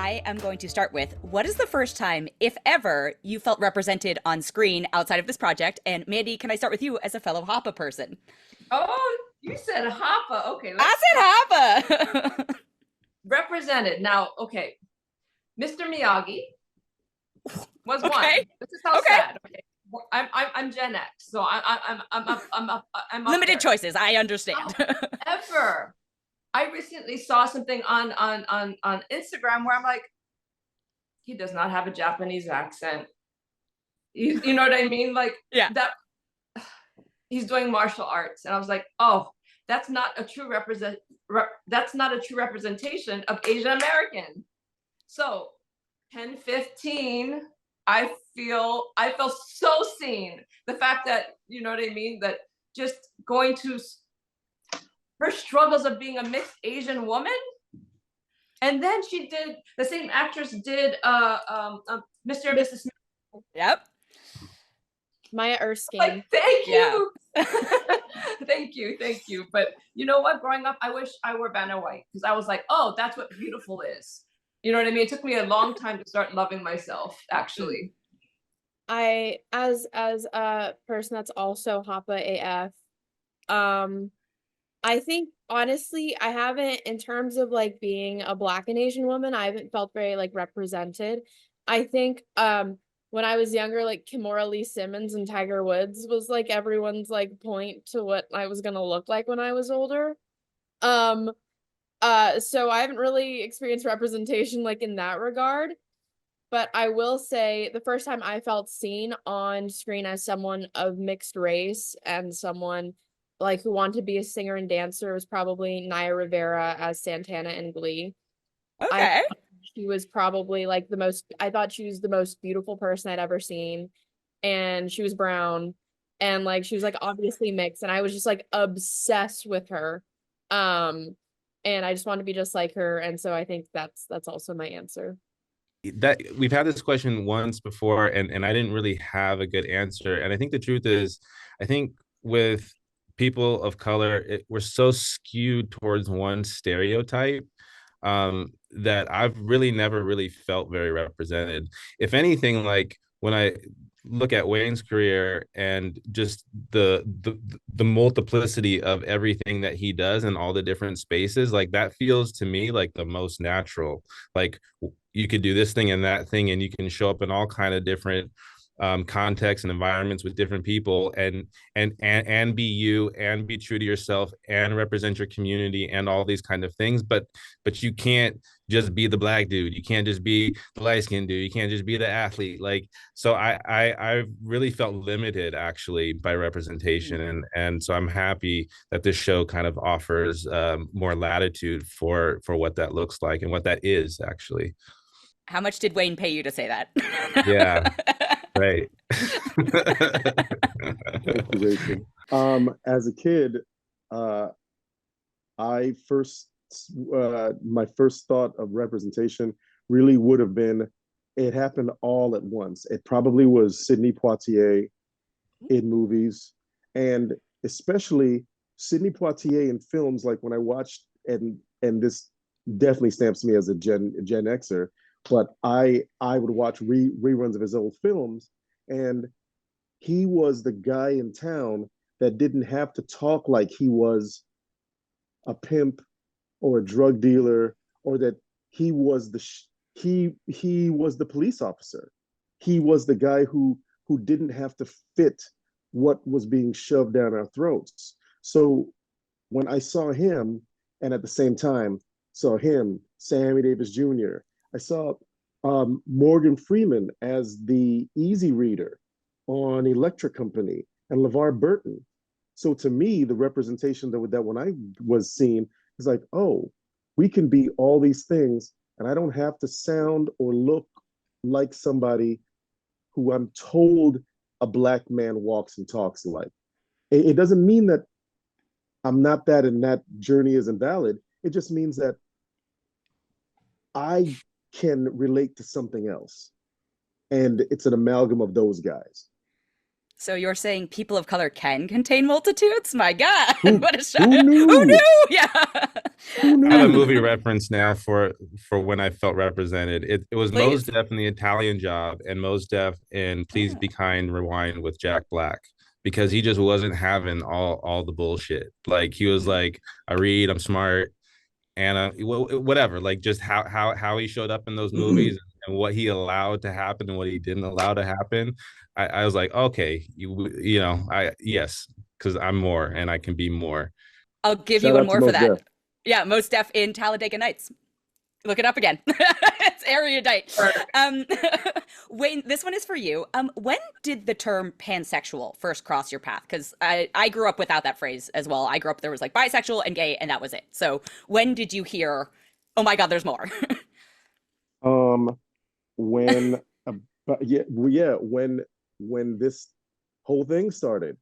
I am going to start with, what is the first time, if ever, you felt represented on screen outside of this project? And Mandie, can I start with you as a fellow Hoppa person? Oh, you said Hoppa. Okay, let's I said Hoppa! represented. Now, okay, Mr. Miyagi was Okay, one. This is how okay. sad. Okay, I'm Gen X, so I'm up Limited there. choices, I understand. However, I recently saw something on Instagram where I'm like, he does not have a Japanese accent. You know what I mean? Like Yeah. that. He's doing martial arts, and I was like, oh, that's not a true that's not a true representation of Asian American. So 10, 15, I feel so seen. The fact that, you know what I mean, that just going to her struggles of being a mixed Asian woman. And then she did, the same actress did Mr. and Mrs. Smith. Yep. Maya Erskine. Like, thank you. Yeah. Thank you. But you know what? Growing up, I wish I were Vanna White, because I was like, oh, that's what beautiful is. You know what I mean? It took me a long time to start loving myself, actually. I, as a person that's also Hoppa AF, I think honestly, I haven't, in terms of like being a Black and Asian woman, I haven't felt very like represented. I think when I was younger, like Kimora Lee Simmons and Tiger Woods was like everyone's like point to what I was gonna look like when I was older. So I haven't really experienced representation like in that regard. But I will say the first time I felt seen on screen as someone of mixed race and someone like who wanted to be a singer and dancer was probably Naya Rivera as Santana in Glee. Okay. She was probably like I thought she was the most beautiful person I'd ever seen. And she was brown and like she was like obviously mixed. And I was just like obsessed with her. And I just wanted to be just like her. And so I think that's also my answer. That we've had this question once before, and I didn't really have a good answer. And I think the truth is, I think with people of color, we're so skewed towards one stereotype that I've really never really felt very represented. If anything, like when I look at Wayne's career and just the multiplicity of everything that he does in all the different spaces, like that feels to me like the most natural. Like you could do this thing and that thing, and you can show up in all kind of different contexts and environments with different people, and be you and be true to yourself and represent your community and all these kind of things. But you can't just be the Black dude. You can't just be the light skinned dude. You can't just be the athlete. Like, so I really felt limited actually by representation, and so I'm happy that this show kind of offers more latitude for what that looks like and what that is actually. How much did Wayne pay you to say that? Yeah. Right. Thank you, Jason. As a kid, I first my first thought of representation really would have been, it happened all at once. It probably was Sidney Poitier in movies, and especially Sidney Poitier in films. Like when I watched, and this definitely stamps me as a Gen Xer, but I would watch reruns of his old films, and he was the guy in town that didn't have to talk like he was a pimp or a drug dealer, or that he was he was the police officer. He was the guy who didn't have to fit what was being shoved down our throats. So when I saw him, and at the same time saw him, Sammy Davis Jr., I saw Morgan Freeman as the easy reader on Electric Company, and LeVar Burton. So to me, the representation that when I was seen is like, oh, we can be all these things, and I don't have to sound or look like somebody who I'm told a Black man walks and talks like. It doesn't mean that I'm not that and that journey isn't valid. It just means that I can relate to something else. And it's an amalgam of those guys. So you're saying people of color can contain multitudes? My God, Who, what a shock. who knew? Who knew? Yeah. Who I have a knew? movie reference now for when I felt represented. It was Please. Mos Def in The Italian Job and Mos Def in Please Be Kind Rewind with Jack Black, because he just wasn't having all the bullshit. Like he was like, I read, I'm smart, and whatever. Like just how he showed up in those movies and what he allowed to happen and what he didn't allow to happen. I was like, okay, you know, yes, because I'm more and I can be more. I'll give you Shout one out to more for Mos that. Def. Yeah, Most Def in Talladega Nights. Look it up again. It's erudite. Wayne, this one is for you. When did the term pansexual first cross your path? Because I grew up without that phrase as well. I grew up, there was like bisexual and gay, and that was it. So when did you hear, oh my God, there's more? Um, when, yeah, when this whole thing started,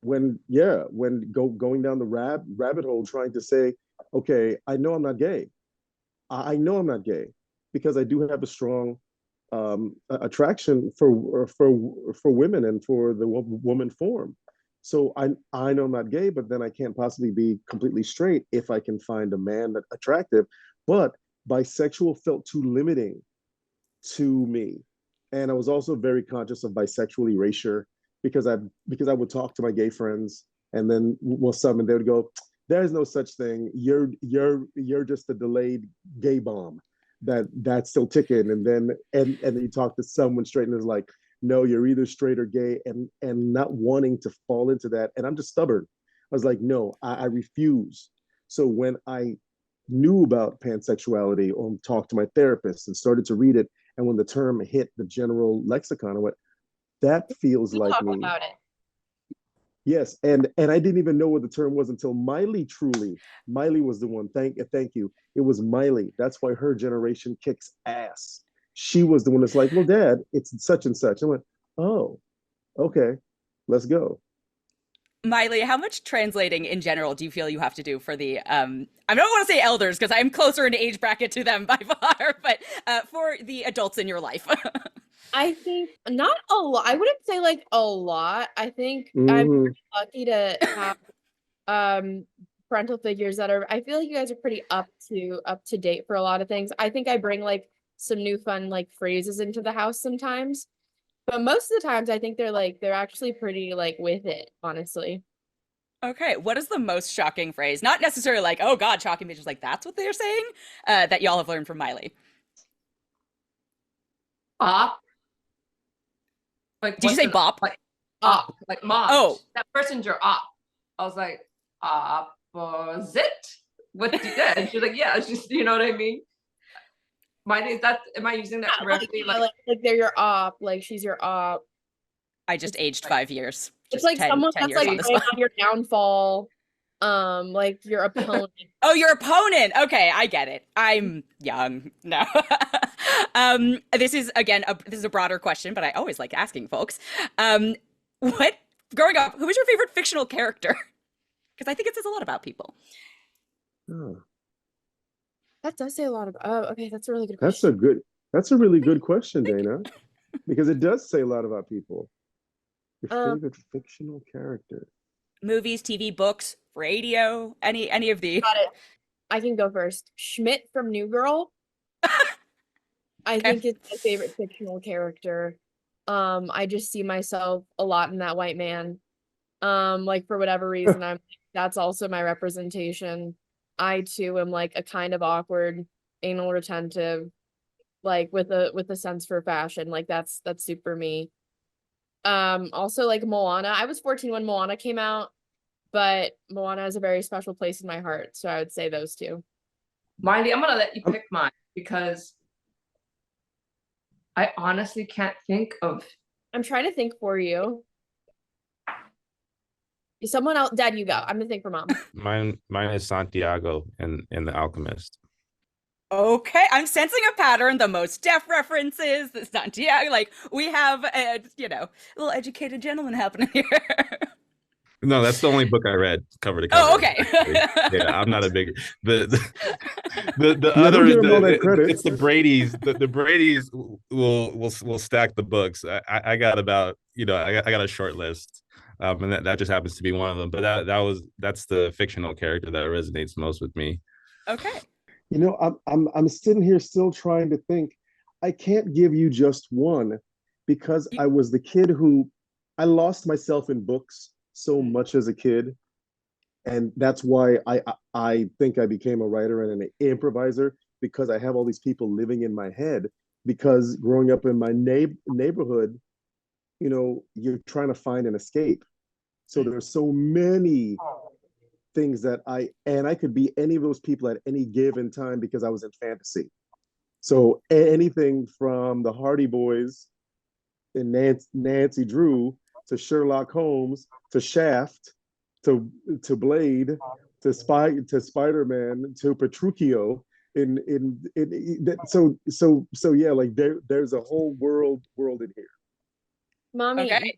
when going down the rabbit hole, trying to say, okay, I know I'm not gay. I know I'm not gay because I do have a strong attraction for women and for the woman form. So I know I'm not gay, but then I can't possibly be completely straight if I can find a man that attractive. But bisexual felt too limiting to me, and I was also very conscious of bisexual erasure because I would talk to my gay friends, and then some and they would go, "There's no such thing. You're just a delayed gay bomb that's still ticking." And then you talk to someone straight and it's like, "No, you're either straight or gay," and not wanting to fall into that. And I'm just stubborn. I was like, "No, I refuse." So when I knew about pansexuality or talked to my therapist and started to read it, and when the term hit the general lexicon, I went, that feels We'll like talk me. about it. Yes, and I didn't even know what the term was until Miley was the one. Thank you. It was Miley. That's why her generation kicks ass. She was the one that's like, well, Dad, it's such and such. I went, oh, okay, let's go. Miley, how much translating in general do you feel you have to do for the I don't want to say elders because I'm closer in age bracket to them by far, but for the adults in your life? I think not a lot. I wouldn't say like a lot. I think I'm Hmm. lucky to have parental figures that are, I feel like you guys are pretty up to date for a lot of things. I think I bring like some new fun like phrases into the house sometimes. But most of the times I think they're actually pretty like with it, honestly. Okay, what is the most shocking phrase? Not necessarily like, oh God, shocking, but just like that's what they're saying that y'all have learned from Miley. Op. Like Did you what's say an bop? like op? Like mom. Oh, That person's your op. I was like, opposite? What do you get? And she's like, yeah, it's just you know what I mean? Am I using that Yeah, like, correctly? yeah, like they're your op, like she's your op. I just It's aged like 5 years. it's Just like 10, someone 10 that's years like on the playing spot. on your downfall, like your opponent. Oh, your opponent. Okay, I get it. I'm young. No. This is again this is a broader question, but I always like asking folks. What growing up, who was your favorite fictional character? Because I think it says a lot about people. Oh, That does say a lot of. Oh, okay, that's a really good that's question. a really good question, Thank you. Dana, because it does say a lot about people. Your Um, favorite fictional character. Movies, TV, books, radio, any of the. got it. I can go first. Schmidt from New Girl. I Okay. think it's my favorite fictional character. I just see myself a lot in that white man. Like for whatever reason, that's also my representation. I too am like a kind of awkward, anal retentive, like with a sense for fashion. Like that's super me. Also like Moana. I was 14 when Moana came out, but Moana has a very special place in my heart. So I would say those two. Mindy, I'm gonna let you I'm, pick mine because I honestly can't think of. I'm trying to think for you. Someone else, Dad, you go. I'm gonna think for Mom. Mine is Santiago and the Alchemist. Okay, I'm sensing a pattern. The most deaf references, the Santiago, like we have a a little educated gentleman happening here. No, that's the only book I read cover to Oh, cover. okay. Yeah, I'm not a big the yeah, don't other give him all that credit. it's the Brady's. The Brady's will stack the books. I got about I got a short list. and that just happens to be one of them. But that's the fictional character that resonates most with me. Okay. You know, I'm sitting here still trying to think. I can't give you just one because I was the kid who I lost myself in books so much as a kid, and that's why I think I became a writer and an improviser, because I have all these people living in my head. Because growing up in my neighborhood, you know, you're trying to find an escape. So there's so many things that I could be any of those people at any given time because I was in fantasy. So anything from the Hardy Boys and Nancy Drew to Sherlock Holmes to Shaft to Blade to Spider-Man to Petruchio so yeah, like there's a whole world in here. Mommy, Okay.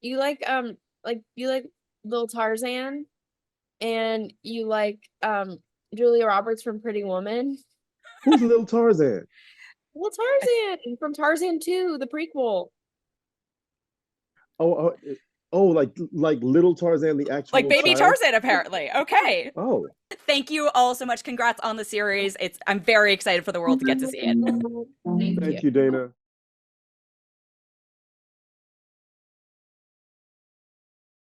you like Little Tarzan, and you like Julia Roberts from Pretty Woman. Who's Little Tarzan? Little Tarzan from Tarzan 2, the prequel. Oh, like Little Tarzan, the actual Like baby child? Tarzan, apparently. Okay. Oh, Thank you all so much. Congrats on the series. I'm very excited for the world to get to see it. Thank you. thank you, Dana.